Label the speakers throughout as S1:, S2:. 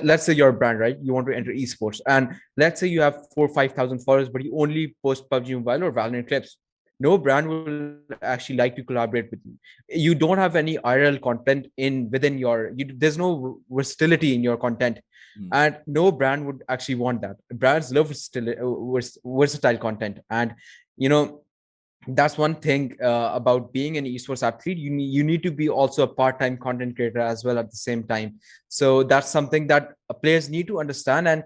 S1: let's say you're a brand, right? You want to enter esports, and let's say you have 4 or 5 thousand followers, but you only post PUBG Mobile or Valorant clips. No brand will actually like to collaborate with you. You don't have any IRL content within there's no versatility in your content, and no brand would actually want that. Brands love versatile content, and you know that's one thing about being an esports athlete. You need to be also a part-time content creator as well at the same time. So that's something that players need to understand, and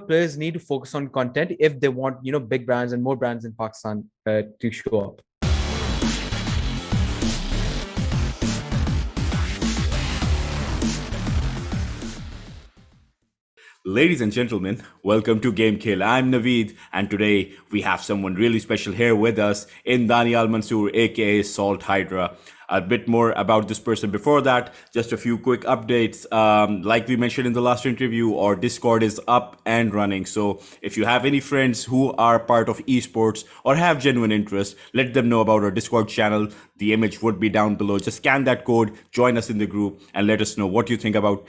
S1: players need to focus on content if they want big brands and more brands in Pakistan to show up.
S2: Ladies and gentlemen, welcome to GameKheyl. I'm Naveed, and today we have someone really special here with us in Daniyal Mansur, aka SALT Hydra. A bit more about this person before that, just a few quick updates. Like we mentioned in the last interview, our Discord is up and running. So if you have any friends who are part of esports or have genuine interest, let them know about our Discord channel. The image would be down below. Just scan that code, join us in the group, and let us know what you think about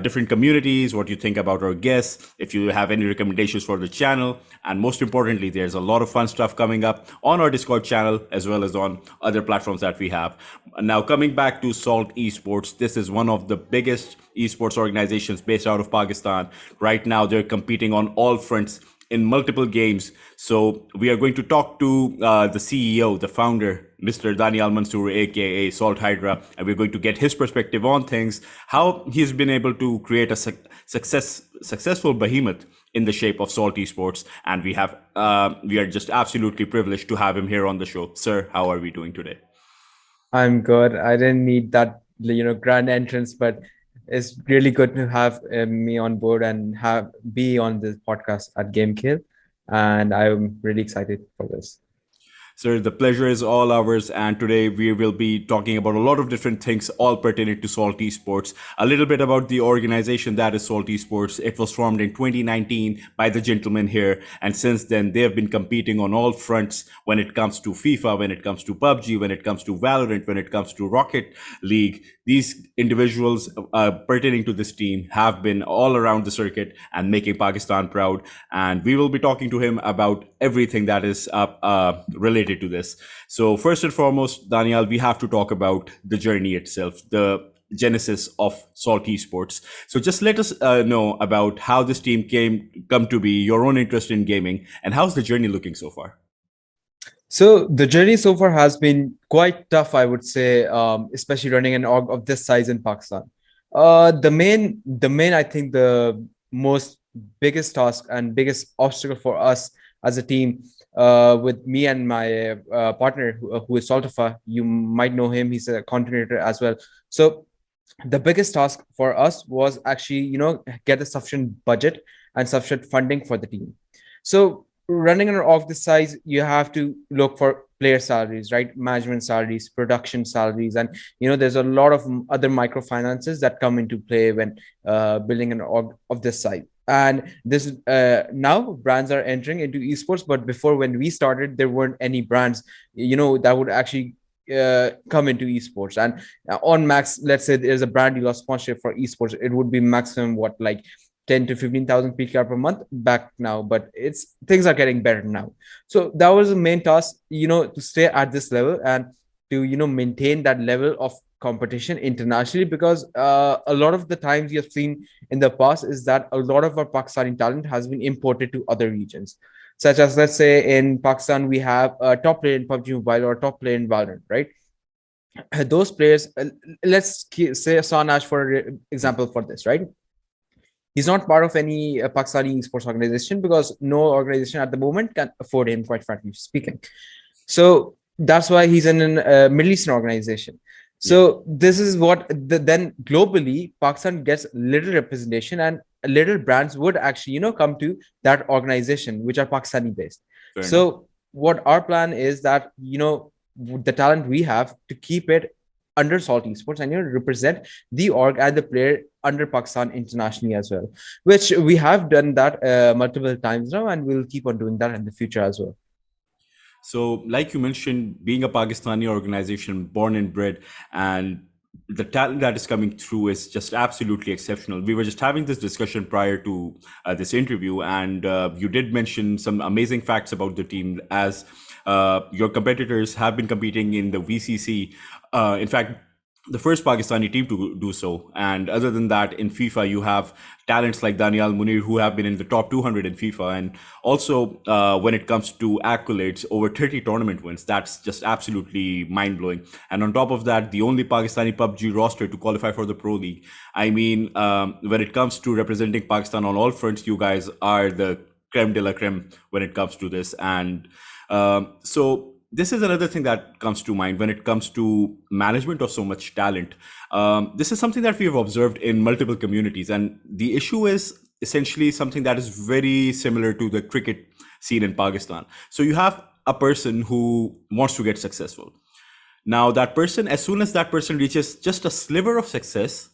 S2: different communities, what you think about our guests, if you have any recommendations for the channel. And most importantly, there's a lot of fun stuff coming up on our Discord channel as well as on other platforms that we have. Now, coming back to SALT Esports, this is one of the biggest esports organizations based out of Pakistan. Right now, they're competing on all fronts in multiple games. So we are going to talk to the CEO, the founder, Mr. Daniyal Mansur, aka SALT Hydra, and we're going to get his perspective on things, how he's been able to create a successful behemoth in the shape of SALT Esports. And we are just absolutely privileged to have him here on the show. Sir, how are we doing today?
S1: I'm good. I didn't need that grand entrance, but it's really good to have me on board and be on this podcast at GameKheyl, and I'm really excited for this.
S2: Sir, the pleasure is all ours, and today we will be talking about a lot of different things, all pertaining to SALT Esports. A little bit about the organization that is SALT Esports. It was formed in 2019 by the gentlemen here, and since then they have been competing on all fronts when it comes to FIFA, when it comes to PUBG, when it comes to Valorant, when it comes to Rocket League. These individuals pertaining to this team have been all around the circuit and making Pakistan proud, and we will be talking to him about everything that is related to this. So first and foremost, Daniyal, we have to talk about the journey itself, the genesis of SALT Esports. So just let us know about how this team come to be, your own interest in gaming, and how's the journey looking so far?
S1: So the journey so far has been quite tough, I would say, especially running an org of this size in Pakistan. I think the most biggest task and biggest obstacle for us as a team, with me and my partner who is Saltifa. You might know him. He's a content creator as well. So the biggest task for us was actually, get a sufficient budget and sufficient funding for the team. So running an org this size, you have to look for player salaries, right? Management salaries, production salaries, and there's a lot of other microfinances that come into play when building an org of this size. And this now brands are entering into esports, but before, when we started, there weren't any brands that would actually come into esports. And on max, let's say there's a brand you lost sponsorship for esports, it would be maximum like 10 to 15,000 PKR per month back now, but things are getting better now. So that was the main task, to stay at this level and to maintain that level of competition internationally, because a lot of the times you have seen in the past is that a lot of our Pakistani talent has been imported to other regions, such as, let's say, in Pakistan we have a top player in PUBG Mobile or a top player in Valorant, right? Those players, let's say Sanash for example for this, right? He's not part of any Pakistani esports organization, because no organization at the moment can afford him, quite frankly speaking. So that's why he's in a Middle Eastern organization. So this is what then globally Pakistan gets little representation, and little brands would actually come to that organization, which are Pakistani based. So what our plan is that the talent we have, to keep it under SALT Esports and represent the org and the player under Pakistan internationally as well, which we have done that multiple times now, and we'll keep on doing that in the future as well.
S2: So like you mentioned, being a Pakistani organization born and bred, and the talent that is coming through is just absolutely exceptional. We were just having this discussion prior to this interview, and you did mention some amazing facts about the team, as your competitors have been competing in the VCC. In fact, the first Pakistani team to do so. And other than that, in FIFA, you have talents like Daniyal who have been in the top 200 in FIFA. And also, when it comes to accolades, over 30 tournament wins, that's just absolutely mind blowing. And on top of that, the only Pakistani PUBG roster to qualify for the Pro League. I mean, when it comes to representing Pakistan on all fronts, you guys are the creme de la creme when it comes to this. And so this is another thing that comes to mind when it comes to management of so much talent. This is something that we have observed in multiple communities, and the issue is essentially something that is very similar to the cricket scene in Pakistan. So you have a person who wants to get successful. Now, that person, as soon as that person reaches just a sliver of success,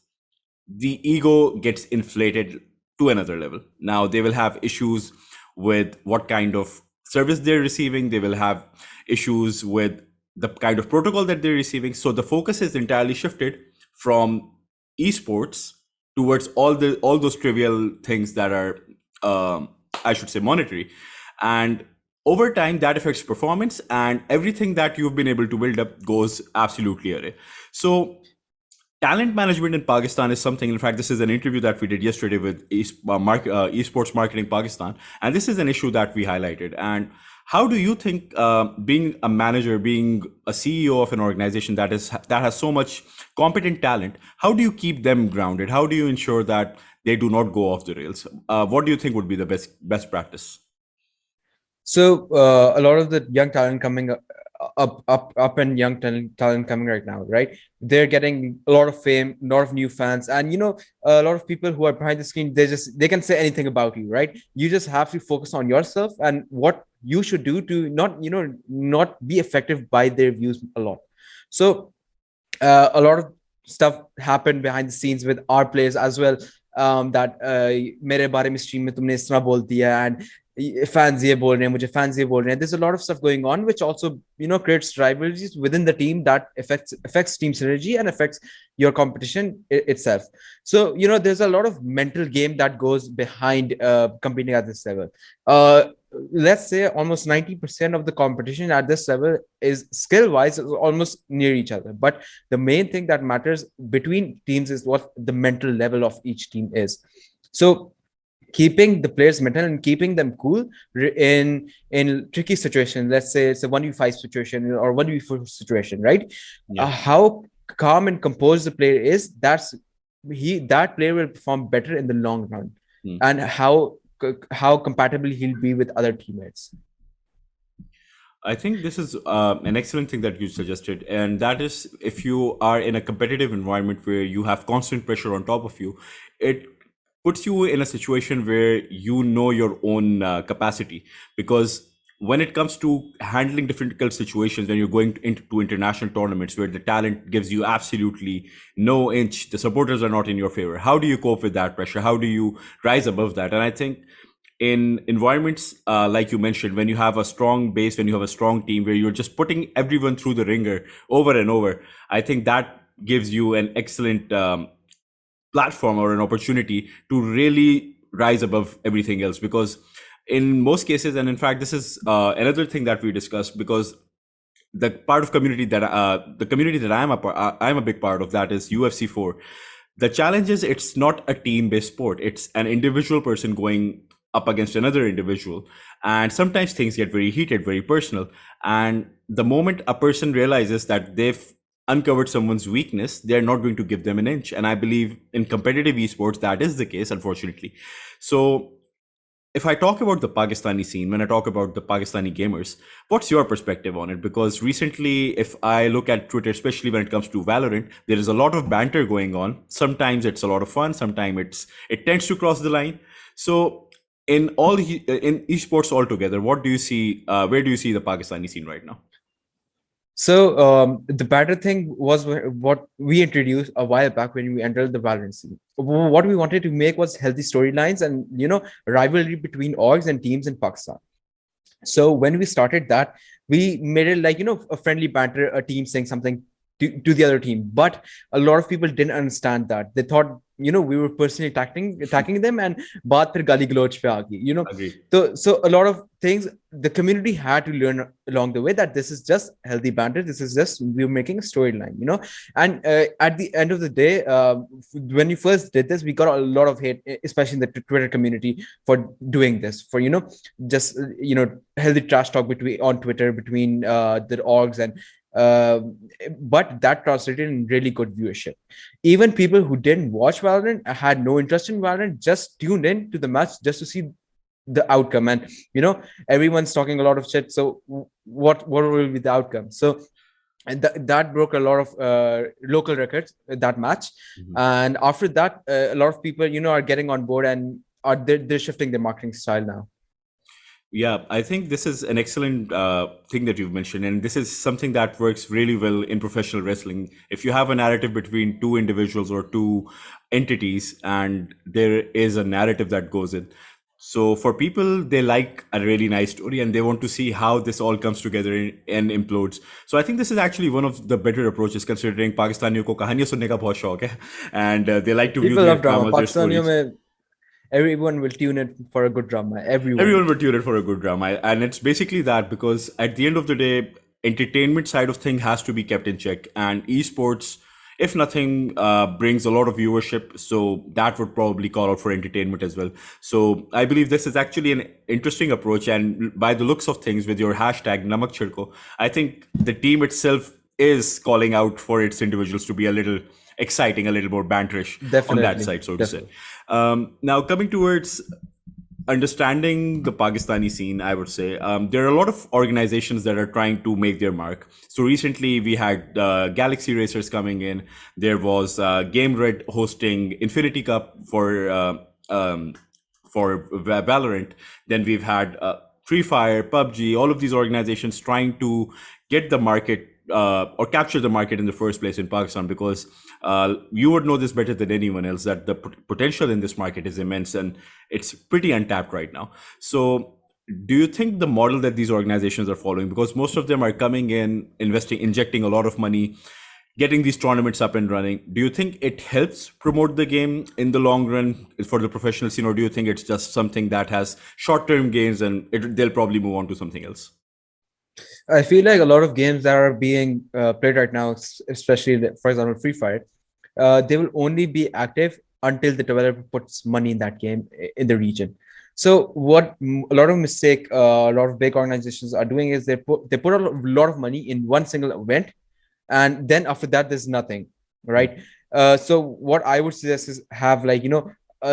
S2: the ego gets inflated to another level. Now, they will have issues with what kind of service they're receiving. They will have issues with the kind of protocol that they're receiving. So the focus is entirely shifted from esports towards all those trivial things that are, I should say, monetary. And over time, that affects performance, and everything that you've been able to build up goes absolutely away. So talent management in Pakistan is something. In fact, this is an interview that we did yesterday with Esports Marketing Pakistan, and this is an issue that we highlighted. And how do you think, being a manager, being a CEO of an organization that has so much competent talent, how do you keep them grounded? How do you ensure that they do not go off the rails? What do you think would be the best practice?
S1: So a lot of the young talent coming up and young talent coming right now, right? They're getting a lot of fame, a lot of new fans, and a lot of people who are behind the screen. They can say anything about you, right? You just have to focus on yourself and what you should do to not be affected by their views a lot. So a lot of stuff happened behind the scenes with our players as well. That मेरे बारे में stream में तुमने इस तरह बोल दिया, and fans ये बोल रहे हैं, मुझे fans ये बोल रहे हैं. There's a lot of stuff going on which also creates rivalries within the team that affects team synergy and affects your competition itself. So there's a lot of mental game that goes behind competing at this level. Let's say almost 90% of the competition at this level is skill wise almost near each other, but the main thing that matters between teams is what the mental level of each team is. So keeping the players mental and keeping them cool in tricky situations, let's say it's a 1v5 situation or 1v4 situation, right?
S2: Yeah.
S1: How calm and composed the player is, that player will perform better in the long run. And how compatible he'll be with other teammates.
S2: I think this is an excellent thing that you suggested, and that is, if you are in a competitive environment where you have constant pressure on top of you, it puts you in a situation where you know your own capacity. Because when it comes to handling difficult situations, when you're going into international tournaments where the talent gives you absolutely no inch, the supporters are not in your favor, how do you cope with that pressure? How do you rise above that? And I think in environments like you mentioned, when you have a strong base, when you have a strong team where you're just putting everyone through the ringer over and over, I think that gives you an excellent platform or an opportunity to really rise above everything else. Because in most cases, and in fact, this is another thing that we discussed, because the part of community that I'm a big part of, that is UFC 4. The challenge is, it's not a team-based sport. It's an individual person going up against another individual. And sometimes things get very heated, very personal. And the moment a person realizes that they've uncovered someone's weakness, they're not going to give them an inch. And I believe in competitive esports, that is the case, unfortunately. So if I talk about the Pakistani scene, when I talk about the Pakistani gamers, what's your perspective on it? Because recently, if I look at Twitter, especially when it comes to Valorant, there is a lot of banter going on. Sometimes it's a lot of fun. Sometimes it tends to cross the line. So in esports altogether, what do you see? Where do you see the Pakistani scene right now?
S1: So the Banter thing was what we introduced a while back when we entered the Valorant scene. What we wanted to make was healthy storylines and rivalry between orgs and teams in Pakistan. So when we started that, we made it like a friendly banter, a team saying something to the other team. But a lot of people didn't understand that. They thought, we were personally attacking them, and baat phir gali galoch pe aa gayi.
S2: Agree.
S1: So a lot of things the community had to learn along the way, that this is just healthy banter. This is just, we're making a storyline. And at the end of the day, when you first did this, we got a lot of hate, especially in the Twitter community, for doing this, for just healthy trash talk between on Twitter between the orgs, and uh, but that translated in really good viewership. Even people who didn't watch Valorant, had no interest in Valorant, just tuned in to the match just to see the outcome. And everyone's talking a lot of shit, so what will be the outcome? So, and that broke a lot of local records, that match.
S2: Mhm.
S1: And after that, a lot of people are getting on board, and they're shifting their marketing style now.
S2: Yeah, I think this is an excellent thing that you've mentioned, and this is something that works really well in professional wrestling. If you have a narrative between two individuals or two entities, and there is a narrative that goes in. So for people, they like a really nice story, and they want to see how this all comes together and implodes. So I think this is actually one of the better approaches, considering Pakistaniyon ko kahaniyan sunne ka bahut shauk hai, and they like to view
S1: People
S2: their
S1: love drama.
S2: dramas, their
S1: Pakistani
S2: stories.
S1: mein, everyone will tune in for a good drama. Everyone.
S2: Everyone would tune it for a good drama, and it's basically that, because at the end of the day, entertainment side of thing has to be kept in check, and esports, if nothing, brings a lot of viewership, so that would probably call out for entertainment as well. So I believe this is actually an interesting approach, and by the looks of things, with your hashtag Namak Chirko, I think the team itself is calling out for its individuals to be a little exciting, a little more banterish on that
S1: Definitely.
S2: side, so to say.
S1: Definitely.
S2: Now, coming towards understanding the Pakistani scene, I would say there are a lot of organizations that are trying to make their mark. So recently, we had Galaxy Racers coming in. There was Game Red hosting Infinity Cup for Valorant. Then we've had Free Fire, PUBG, all of these organizations trying to get the market or capture the market in the first place in Pakistan, because you would know this better than anyone else, that the potential in this market is immense and it's pretty untapped right now. So do you think the model that these organizations are following, because most of them are coming in, investing, injecting a lot of money, getting these tournaments up and running, do you think it helps promote the game in the long run for the professional scene, or do you think it's just something that has short-term gains and they'll probably move on to something else?
S1: I feel like a lot of games that are being played right now, especially for example Free Fire, they will only be active until the developer puts money in that game in the region. So what a lot of a lot of big organizations are doing is they put a lot of money in one single event, and then after that there's nothing, right? So what I would suggest is have, like,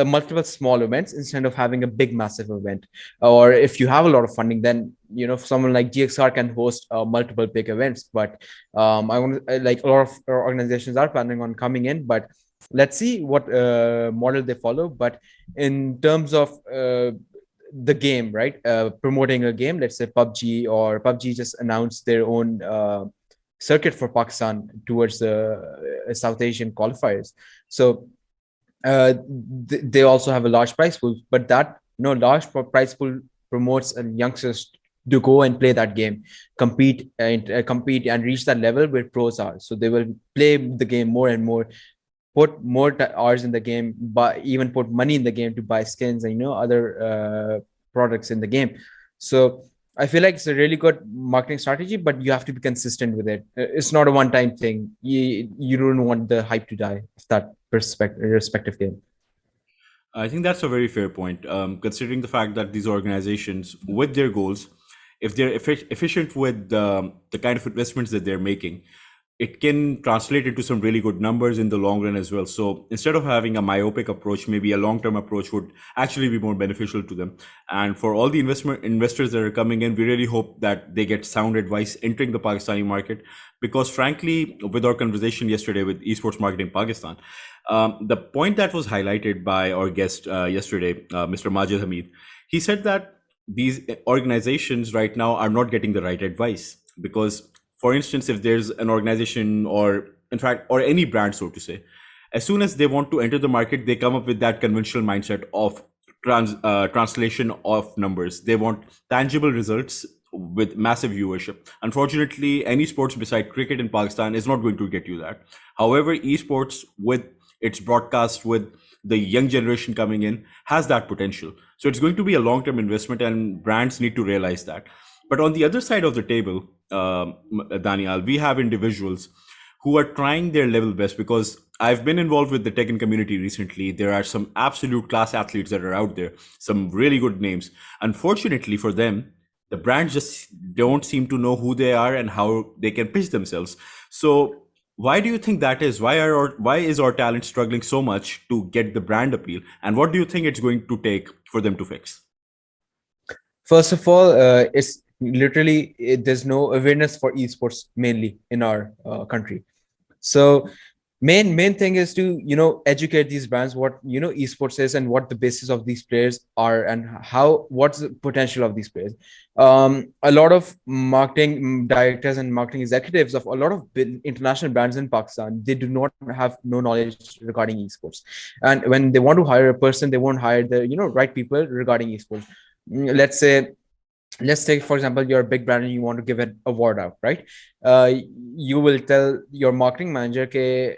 S1: multiple small events instead of having a big massive event. Or if you have a lot of funding, then someone like GXR can host multiple big events. But I want to, like, a lot of organizations are planning on coming in, but let's see what model they follow. But in terms of the game, right, promoting a game, let's say PUBG, or PUBG just announced their own circuit for Pakistan towards the South Asian qualifiers. So they also have a large prize pool, but that large prize pool promotes youngsters to go and play that game, compete and reach that level where pros are. So they will play the game more and more, put more hours in the game, but even put money in the game to buy skins and other products in the game. So I feel like it's a really good marketing strategy, but you have to be consistent with it. It's not a one-time thing. You don't want the hype to die of that respective game.
S2: I think that's a very fair point, considering the fact that these organizations, with their goals, if they're efficient with the kind of investments that they're making, it can translate into some really good numbers in the long run as well. So instead of having a myopic approach, maybe a long-term approach would actually be more beneficial to them. And for all the investors that are coming in, we really hope that they get sound advice entering the Pakistani market, because frankly, with our conversation yesterday with Esports Marketing Pakistan, the point that was highlighted by our guest yesterday, Mr. Majid Hamid, he said that these organizations right now are not getting the right advice, because, for instance, if there's an organization, or in fact, or any brand, so to say, as soon as they want to enter the market, they come up with that conventional mindset of translation of numbers. They want tangible results with massive viewership. Unfortunately, any sports beside cricket in Pakistan is not going to get you that. However, esports with its broadcast, with the young generation coming in, has that potential. So it's going to be a long-term investment, and brands need to realize that. But on the other side of the table, Daniyal, we have individuals who are trying their level best, because I've been involved with the Tekken community recently. There are some absolute class athletes that are out there, some really good names. Unfortunately for them, the brands just don't seem to know who they are and how they can pitch themselves. So why do you think that is? Why is our talent struggling so much to get the brand appeal? And what do you think it's going to take for them to fix?
S1: First of all, it's literally there's no awareness for esports mainly in our country. So main thing is to educate these brands what esports is and what the basis of these players are and how what's the potential of these players. A lot of marketing directors and marketing executives of a lot of international brands in Pakistan, they do not have no knowledge regarding esports, and when they want to hire a person, they won't hire the right people regarding esports. Let's take for example, you're a big brand and you want to give an award out, right? You will tell your marketing manager, okay,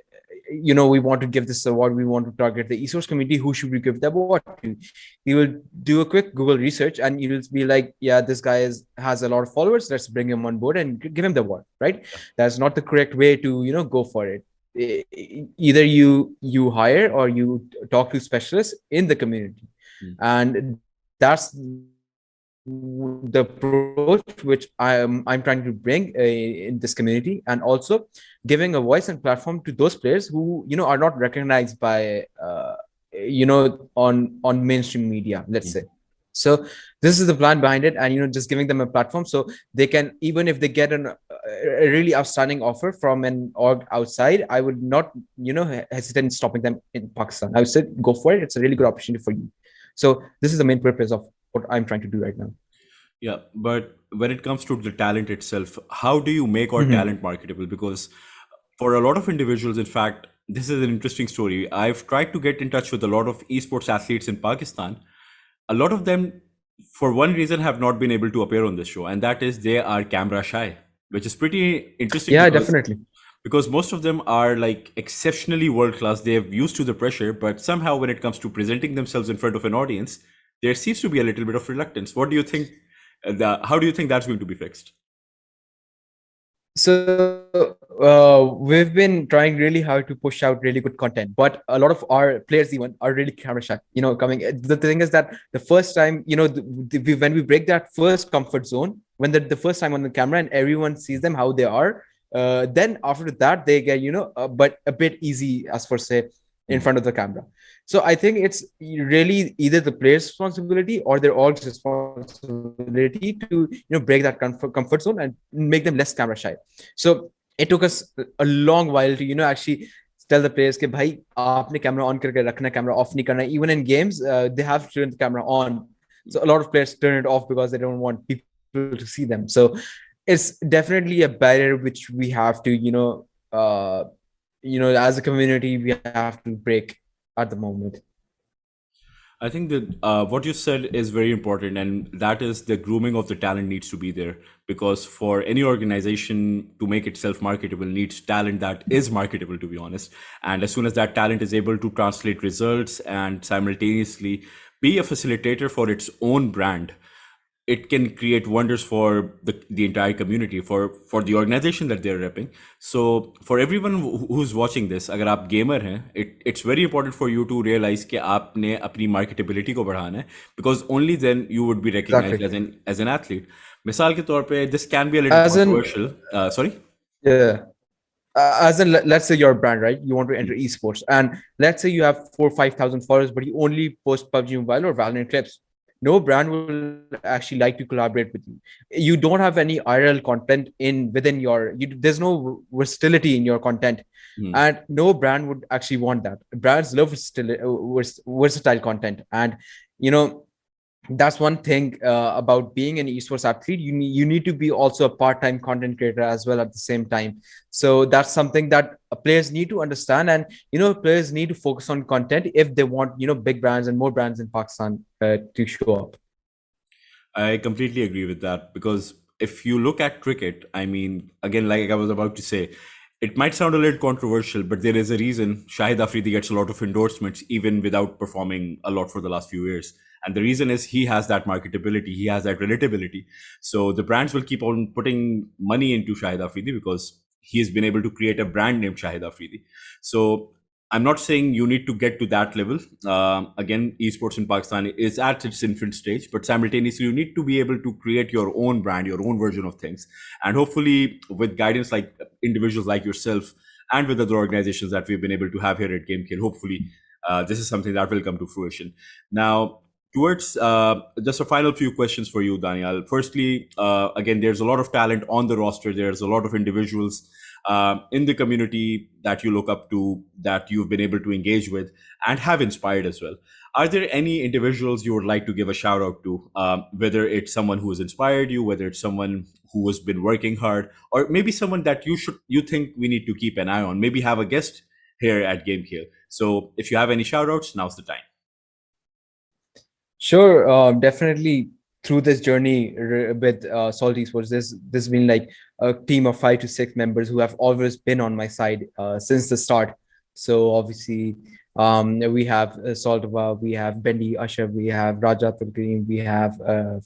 S1: we want to give this award, we want to target the esports community, who should we give the award to? You will do a quick Google research and you will be like, yeah, this guy has a lot of followers, let's bring him on board and give him the award, right? That's not the correct way to go for it. Either you hire or you talk to specialists in the community. And that's the approach which I'm trying to bring in this community, and also giving a voice and platform to those players who are not recognized by on mainstream media, let's say. So this is the plan behind it, and just giving them a platform so they can, even if they get a really outstanding offer from an org outside, I would not hesitate in stopping them in Pakistan. I would say go for it, it's a really good opportunity for you. So this is the main purpose of what I'm trying to do right now.
S2: Yeah, but when it comes to the talent itself, how do you make our talent marketable? Because for a lot of individuals, in fact, this is an interesting story. I've tried to get in touch with a lot of esports athletes in Pakistan. A lot of them, for one reason, have not been able to appear on this show, and that is they are camera shy, which is pretty interesting,
S1: Yeah, definitely.
S2: because most of them are like exceptionally world class. They have used to the pressure, but somehow when it comes to presenting themselves in front of an audience, there seems to be a little bit of reluctance. What do you think? How do you think that's going to be fixed?
S1: So we've been trying really hard to push out really good content, but a lot of our players even are really camera shy. Coming. The thing is that the first time, when we break that first comfort zone, when the first time on the camera and everyone sees them how they are, then after that they get but a bit easy as for say in front of the camera. So I think it's really either the player's responsibility or their org's responsibility to break that comfort zone and make them less camera shy. So it took us a long while to actually tell the players कि भाई आपने camera on करके रखना, camera off नहीं करना. Even in games, they have to turn the camera on. So a lot of players turn it off because they don't want people to see them. So it's definitely a barrier which we have to as a community we have to break at the moment.
S2: I think that what you said is very important, and that is the grooming of the talent needs to be there, because for any organization to make itself marketable needs talent that is marketable, to be honest. And as soon as that talent is able to translate results and simultaneously be a facilitator for its own brand, it can create wonders for the entire community, for the organization that they're repping. So for everyone who's watching this, अगर आप gamer हैं, it's very important for you to realize कि आपने अपनी marketability को बढ़ाना है, because only then you would be recognized as an athlete. मिसाल के तौर पे, this can be a little controversial. Sorry?
S1: Yeah. As in, let's say you're a brand, right? You want to enter esports, and let's say you have 4,000-5,000 followers, but you only post PUBG Mobile or Valorant clips. No brand will actually like to collaborate with you. You don't have any IRL content within there's no versatility in your content, and no brand would actually want that. Brands love versatile content, and that's one thing about being an esports athlete. You need to be also a part-time content creator as well at the same time. So that's something that players need to understand, and players need to focus on content if they want big brands and more brands in Pakistan to show up.
S2: I completely agree with that, because if you look at cricket, I mean, again, like I was about to say, it might sound a little controversial, but there is a reason Shahid Afridi gets a lot of endorsements even without performing a lot for the last few years. And the reason is he has that marketability, he has that relatability. So the brands will keep on putting money into Shahid Afridi because he has been able to create a brand named Shahid Afridi. So I'm not saying you need to get to that level. Again, esports in Pakistan is at its infant stage, but simultaneously, you need to be able to create your own brand, your own version of things. And hopefully, with guidance like individuals like yourself and with other organizations that we've been able to have here at GameKheyl, hopefully, this is something that will come to fruition. Now, towards just a final few questions for you, Daniyal. Firstly, again, there's a lot of talent on the roster. There's a lot of individuals in the community that you look up to, that you've been able to engage with and have inspired as well. Are there any individuals you would like to give a shout out to, whether it's someone who has inspired you, whether it's someone who has been working hard, or maybe someone that you think we need to keep an eye on, maybe have a guest here at GameKheyl? So if you have any shout outs, now's the time.
S1: Sure, definitely. Through this journey with SALT Esports, this has been like a team of 5 to 6 members who have always been on my side since the start. So obviously, we have Saltava, we have Bendy Ashraf, we have Rajat Kareem, we have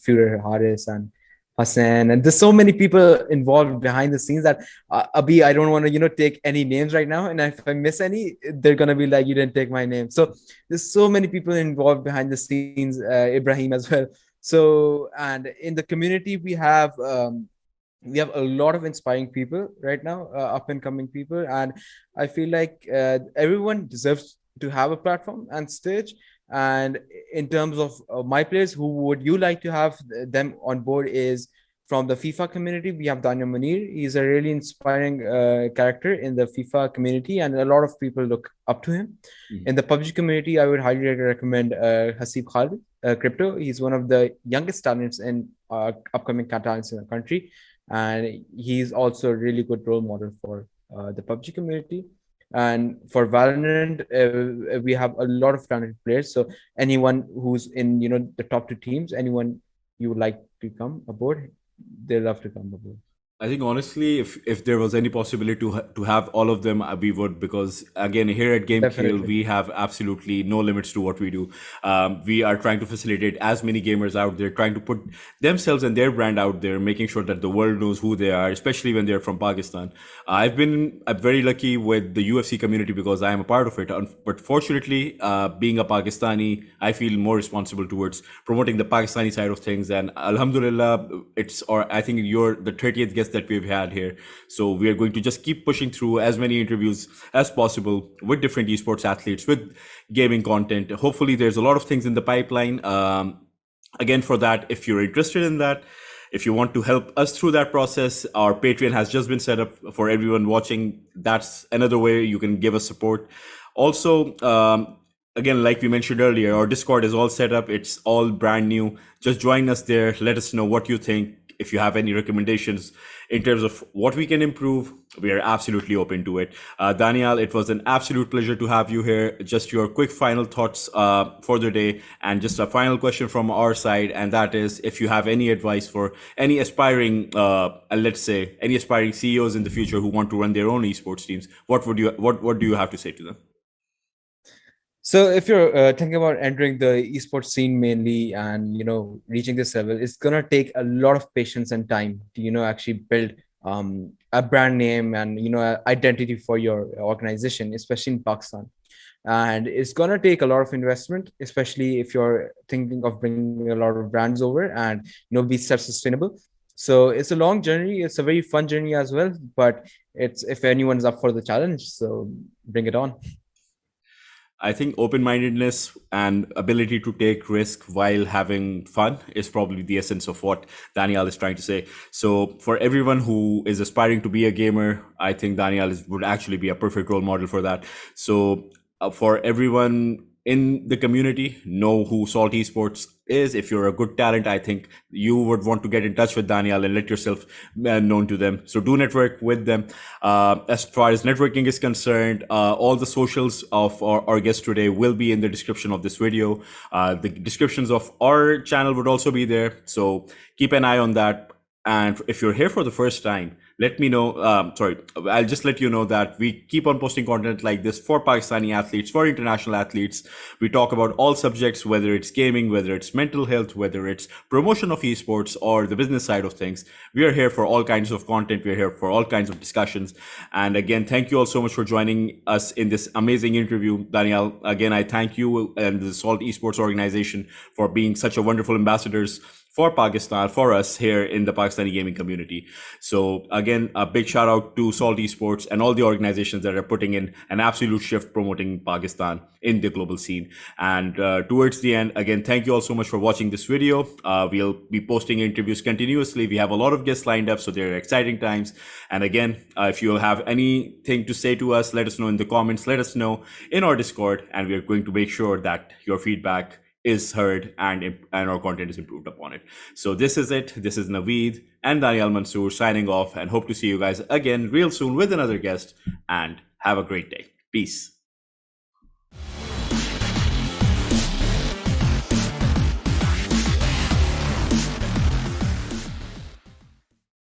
S1: Führer Haris and Hassan, and there's so many people involved behind the scenes that Abhi, I don't want to take any names right now, and if I miss any, they're gonna be like, you didn't take my name. So there's so many people involved behind the scenes, Ibrahim as well. So, and in the community we have a lot of inspiring people right now, up and coming people, and I feel like everyone deserves to have a platform and stage. And in terms of my players, who would you like to have them on board is from the FIFA community. We have Daniel Munir. He's a really inspiring character in the FIFA community, and a lot of people look up to him. In the PUBG community, I would highly recommend Hasib Khalid, Crypto. He's one of the youngest talents in upcoming talents in the country, and he's also a really good role model for the PUBG community. And for Valorant, we have a lot of talented players. So anyone who's in the top 2 teams, anyone you would like to come aboard, they love to come aboard.
S2: I think honestly, if there was any possibility to have all of them, we would, because again, here at GameKheyl,
S1: Definitely.
S2: we have absolutely no limits to what we do. We are trying to facilitate as many gamers out there, trying to put themselves and their brand out there, making sure that the world knows who they are, especially when they're from Pakistan. I've been very lucky with the UFC community because I am a part of it. But fortunately, being a Pakistani, I feel more responsible towards promoting the Pakistani side of things. And Alhamdulillah, I think you're the 30th guest that we've had here. So we are going to just keep pushing through as many interviews as possible with different esports athletes, with gaming content. Hopefully, there's a lot of things in the pipeline. Again, for that, if you're interested in that, if you want to help us through that process, our Patreon has just been set up for everyone watching. That's another way you can give us support. Also, again, like we mentioned earlier, our Discord is all set up. It's all brand new. Just join us there. Let us know what you think. If you have any recommendations in terms of what we can improve, we are absolutely open to it. Daniyal, it was an absolute pleasure to have you here. Just your quick final thoughts for the day, and just a final question from our side, and that is, if you have any advice for any aspiring, let's say, any aspiring CEOs in the future who want to run their own esports teams, what do you have to say to them?
S1: So if you're thinking about entering the esports scene mainly, and reaching this level, it's gonna take a lot of patience and time to actually build a brand name and identity for your organization, especially in Pakistan. And it's gonna take a lot of investment, especially if you're thinking of bringing a lot of brands over and be self-sustainable. So it's a long journey. It's a very fun journey as well. But it's if anyone's up for the challenge, so bring it on.
S2: I think open-mindedness and ability to take risk while having fun is probably the essence of what Daniyal is trying to say. So for everyone who is aspiring to be a gamer, I think Daniyal would actually be a perfect role model for that. So for everyone in the community, know who SALT Esports is. If you're a good talent, I think you would want to get in touch with Daniyal and let yourself known to them. So do network with them. As far as networking is concerned, all the socials of our guest today will be in the description of this video. The descriptions of our channel would also be there. So keep an eye on that. And if you're here for the first time, let me know. I'll just let you know that we keep on posting content like this for Pakistani athletes, for international athletes. We talk about all subjects, whether it's gaming, whether it's mental health, whether it's promotion of esports or the business side of things. We are here for all kinds of content. We're here for all kinds of discussions. And again, thank you all so much for joining us in this amazing interview. Daniyal, again, I thank you and the SALT Esports Organization for being such a wonderful ambassadors for Pakistan, for us here in the Pakistani gaming community. So again, a big shout out to SALT Esports and all the organizations that are putting in an absolute shift promoting Pakistan in the global scene. And towards the end, again, thank you all so much for watching this video. We'll be posting interviews continuously. We have a lot of guests lined up, so they're exciting times. And again, if you have anything to say to us, let us know in the comments, let us know in our Discord, and we're going to make sure that your feedback is heard and our content is improved upon it. So this is it. This is Naveed and Daniyal Mansur signing off, and hope to see you guys again real soon with another guest, and have a great day. Peace.